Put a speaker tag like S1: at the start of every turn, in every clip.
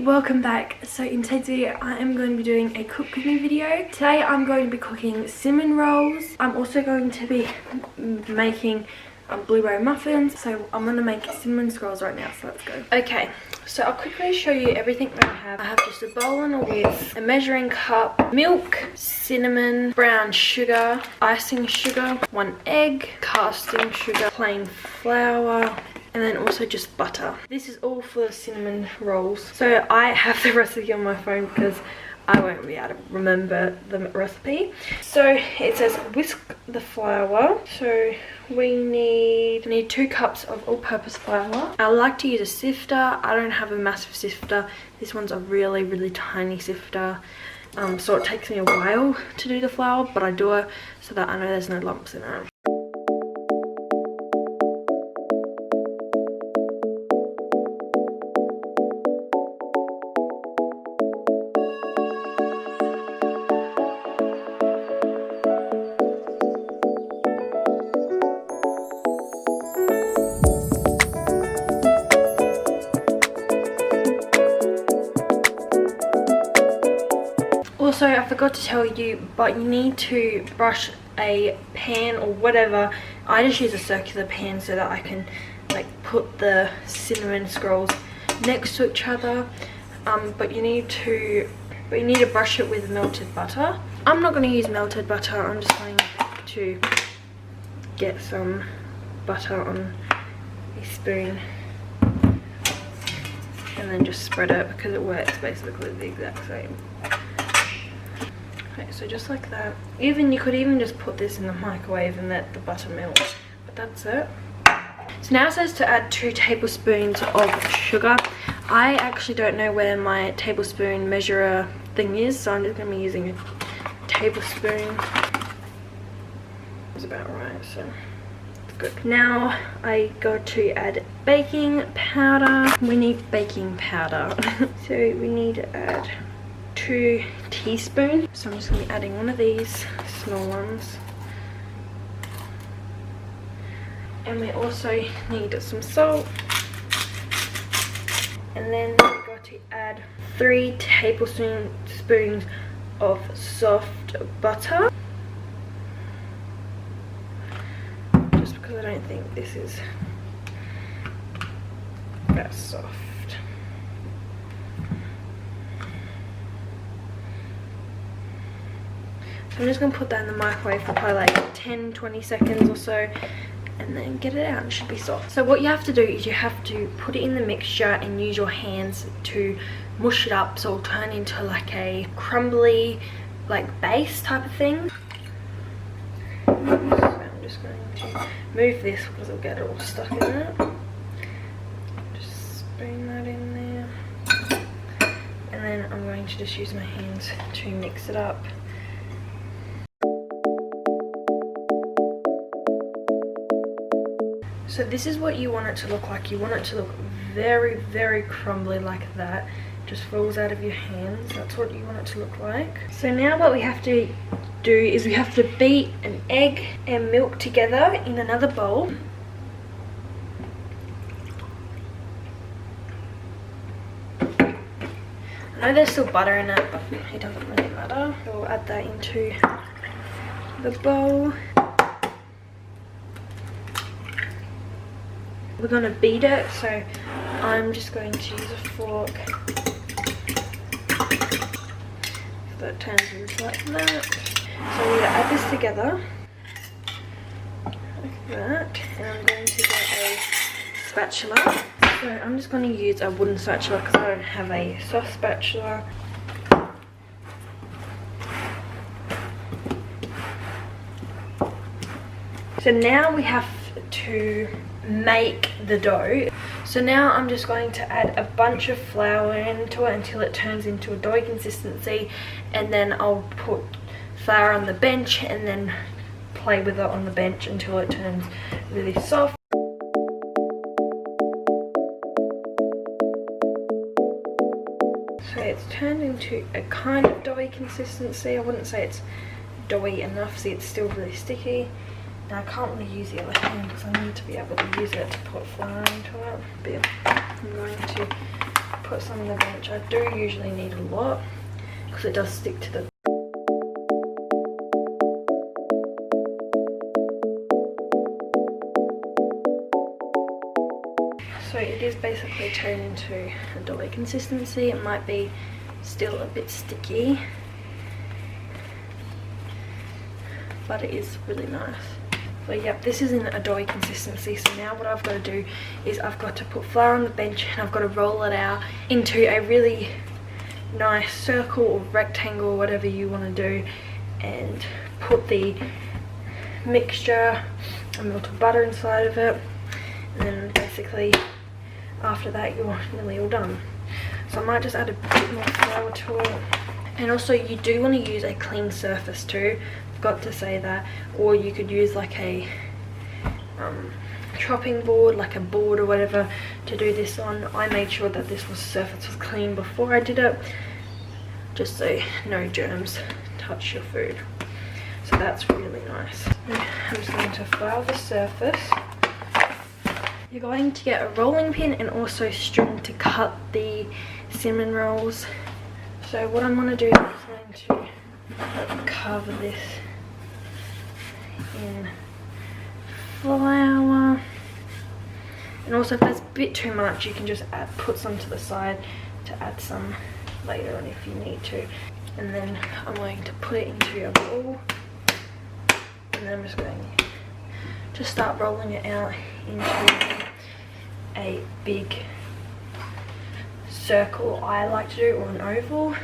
S1: welcome back. So in today's video I am going to be doing a cooking video. Today I'm going to be cooking cinnamon rolls. I'm also going to be making blueberry muffins. So I'm going to make cinnamon scrolls right now, so let's go. Okay, so I'll quickly show you everything that I have. I have just a bowl and a whisk, a measuring cup, milk, cinnamon, brown sugar, icing sugar, 1 egg, casting sugar, plain flour, and then also just butter. This is all for the cinnamon rolls. So I have the recipe on my phone because I won't be able to remember the recipe. So it says whisk the flour. So we need 2 cups of all-purpose flour. I like to use a sifter. I don't have a massive sifter. This one's a really tiny sifter. So it takes me a while to do the flour, but I do it so that I know there's no lumps in it. Also, I forgot to tell you, but you need to brush a pan or whatever. I just use a circular pan so that I can like put the cinnamon scrolls next to each other. But you need to brush it with melted butter. I'm not going to use melted butter. I'm just going to get some butter on a spoon and then just spread it because it works basically the exact same. Okay, so just like that. You could even just put this in the microwave and let the butter melt, but that's it. So now it says to add 2 tablespoons of sugar. I actually don't know where my tablespoon measurer thing is, so I'm just going to be using a tablespoon. That's about right, so it's good. Now I got to add baking powder. We need baking powder. So we need to add 2 teaspoons. So I'm just going to be adding one of these small ones. And we also need some salt. And then we've got to add 3 tablespoons of soft butter. Just because I don't think this is that soft. I'm just going to put that in the microwave for probably like 10-20 seconds or so and then get it out. It should be soft. So what you have to do is you have to put it in the mixture and use your hands to mush it up so it'll turn into like a crumbly like base type of thing. So I'm just going to move this because it'll get it all stuck in it. Just spoon that in there. And then I'm going to just use my hands to mix it up. So this is what you want it to look like. You want it to look very crumbly like that. Just falls out of your hands. That's what you want it to look like. So now what we have to do is we have to beat an egg and milk together in another bowl. I know there's still butter in it, but it doesn't really matter. So we'll add that into the bowl. We're going to beat it, so I'm just going to use a fork so it turns into like that. So I'm going to add this together like that, and I'm going to get a spatula. So I'm just going to use a wooden spatula because I don't have a soft spatula. So now we have to make the dough. So now I'm just going to add a bunch of flour into it until it turns into a doughy consistency, and then I'll put flour on the bench and then play with it on the bench until it turns really soft. So it's turned into a kind of doughy consistency. I wouldn't say it's doughy enough, see it's still really sticky. Now I can't really use the other hand because I need to be able to use it to put flour into it. But I'm going to put some on the bench. I do usually need a lot because it does stick to the so it is basically turned into a doughy consistency. It might be still a bit sticky, but it is really nice. But yep, this is in a doughy consistency. So now what I've got to do is I've got to put flour on the bench and I've got to roll it out into a really nice circle or rectangle, whatever you want to do, and put the mixture and melted butter inside of it, and then basically after that you're nearly all done. So I might just add a bit more flour to it. And also you do want to use a clean surface too, forgot to say that, or you could use like a chopping board, like a board or whatever to do this on. I made sure that this surface was clean before I did it, just so no germs touch your food. So that's really nice. I'm just going to flour the surface. You're going to get a rolling pin and also string to cut the cinnamon rolls. So what I'm going to do is I'm going to cover this in flour. And also if there's a bit too much, you can just put some to the side to add some later on if you need to. And then I'm going to put it into a bowl. And then I'm just going to start rolling it out into a big circle, I like to do, or an oval.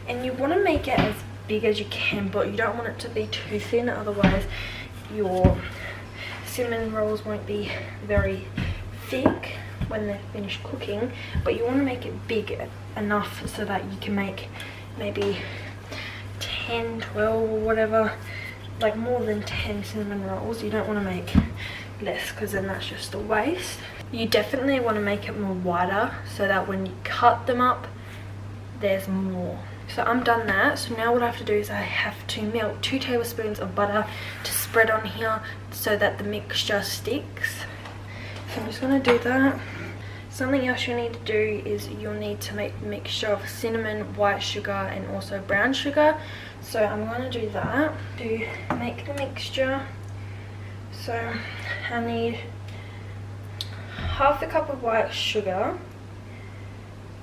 S1: And you want to make it as big as you can, but you don't want it to be too thin, otherwise your cinnamon rolls won't be very thick when they're finished cooking. But you want to make it big enough so that you can make maybe 10, 12 or whatever, like more than 10 cinnamon rolls. You don't want to make less because then that's just a waste. You definitely want to make it more wider so that when you cut them up there's more. So I'm done that. So now what I have to do is I have to melt 2 tablespoons of butter to spread on here so that the mixture sticks. So I'm just going to do that. Something else you need to do is you'll need to make a mixture of cinnamon, white sugar and also brown sugar. So I'm going to do that to make the mixture. So I need half a cup of white sugar.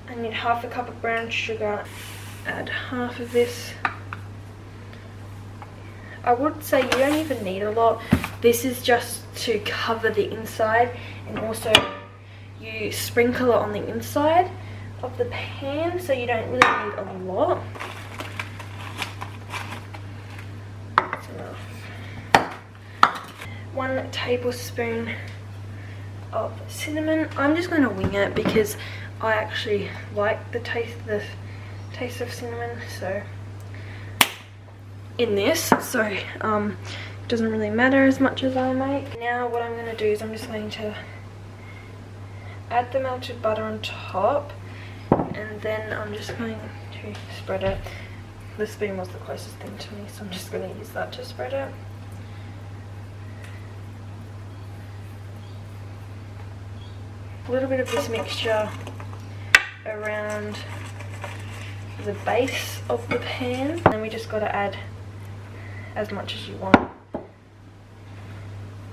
S1: I need half a cup of brown sugar. Add half of this. I would say you don't even need a lot. This is just to cover the inside, and also you sprinkle it on the inside of the pan, so you don't really need a lot. That's enough. 1 tablespoon of cinnamon. I'm just going to wing it because I actually like the taste of cinnamon, so in this, so it doesn't really matter as much as I make. Now what I'm going to do is I'm just going to add the melted butter on top, and then I'm just going to spread it. The spoon was the closest thing to me, so I'm just going to use that to spread it. A little bit of this mixture around the base of the pan, and then we just got to add as much as you want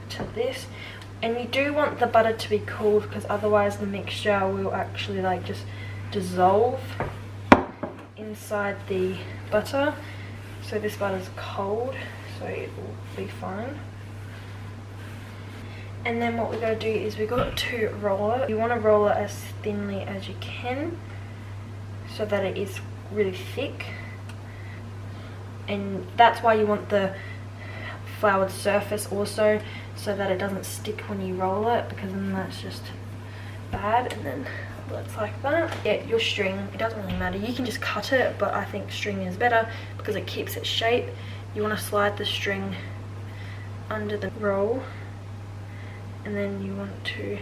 S1: to this. And you do want the butter to be cooled because otherwise the mixture will actually like just dissolve inside the butter. So this butter's cold, so it will be fine. And then what we got to do is we got to roll it. You want to roll it as thinly as you can so that it is really thick, and that's why you want the floured surface also, so that it doesn't stick when you roll it, because then that's just bad. And then it's like that. Yeah, your string, it doesn't really matter, you can just cut it, but I think string is better because it keeps its shape. You want to slide the string under the roll, and then you want to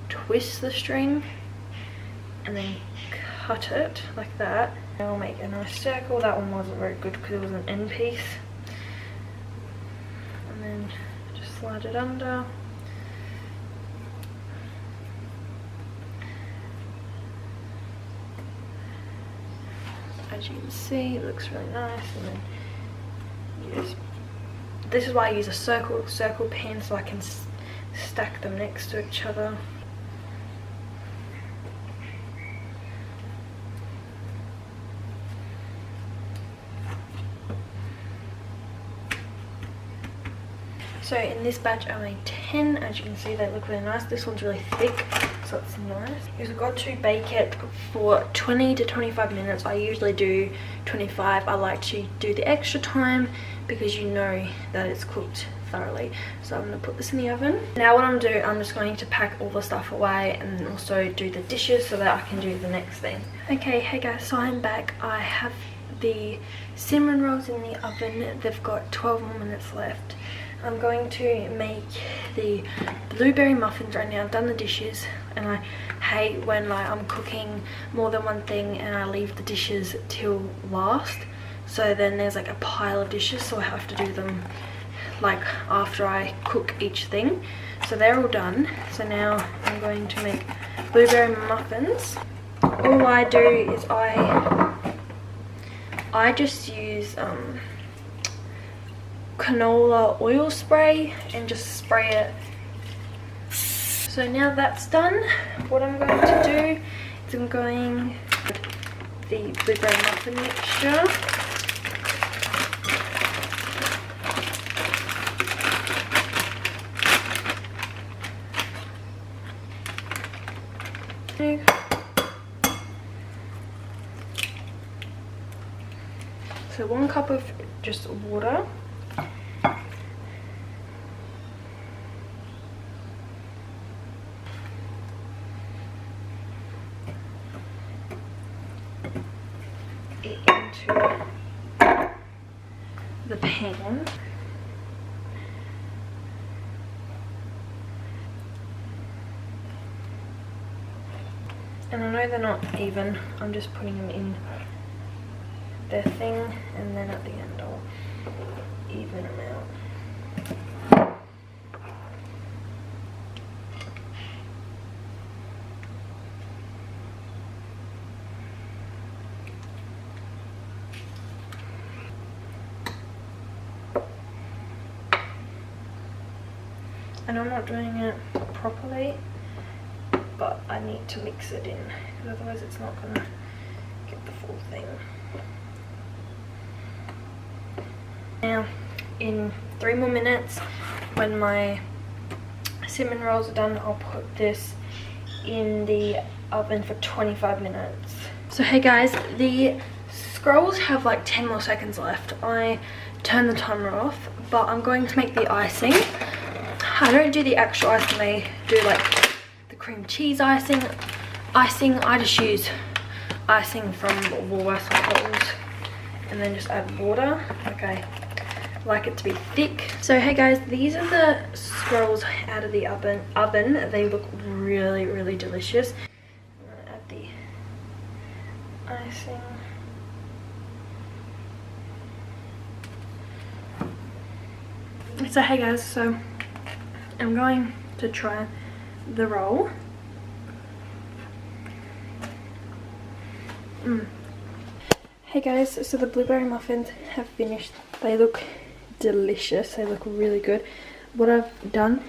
S1: twist the string and then cut it like that. And I'll make a nice circle. That one wasn't very good because it was an end piece. And then just slide it under. As you can see, it looks really nice. And then you just, this is why I use a circle pen, so I can stack them next to each other. So in this batch I made 10. As you can see, they look really nice. This one's really thick, so it's nice. We've got to bake it for 20 to 25 minutes. I usually do 25. I like to do the extra time because you know that it's cooked thoroughly. So I'm going to put this in the oven. Now what I'm going to do, I'm just going to pack all the stuff away and also do the dishes so that I can do the next thing. Okay, hey guys, so I'm back. I have the cinnamon rolls in the oven. They've got 12 more minutes left. I'm going to make the blueberry muffins right now. I've done the dishes, and I hate when like I'm cooking more than one thing and I leave the dishes till last. So then there's like a pile of dishes, so I have to do them like after I cook each thing. So they're all done. So now I'm going to make blueberry muffins. All I do is I just use canola oil spray and just spray it. So now that's done, what I'm going to do is I'm going to put the blueberry muffin mixture. So 1 cup of just water. Into the pan. And I know they're not even, I'm just putting them in their thing, and then at the end I'll even them out. And I'm not doing it properly, but I need to mix it in, because otherwise it's not going to get the full thing. Now, in 3 more minutes, when my cinnamon rolls are done, I'll put this in the oven for 25 minutes. So hey guys, the scrolls have like 10 more seconds left. I turned the timer off, but I'm going to make the icing. I don't do the actual icing, they do like the cream cheese icing. I just use icing from Woolworths or Coles, and then just add water. Okay, I like it to be thick. So hey guys, these are the scrolls out of the oven. They look really, really delicious. I'm gonna add the icing. So hey guys, so I'm going to try the roll. Hey guys, so the blueberry muffins have finished. They look delicious. They look really good. What I've done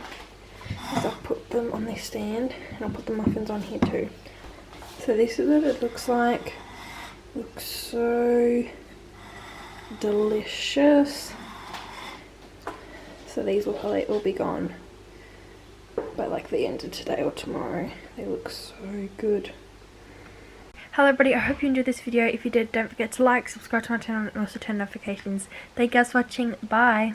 S1: is I've put them on this stand, and I'll put the muffins on here too. So this is what it looks like. Looks so delicious. So these will probably all be gone by like the end of today or tomorrow. They look so good. Hello everybody, I hope you enjoyed this video. If you did, don't forget to like, subscribe to my channel, and also turn notifications. Thank you guys for watching. Bye.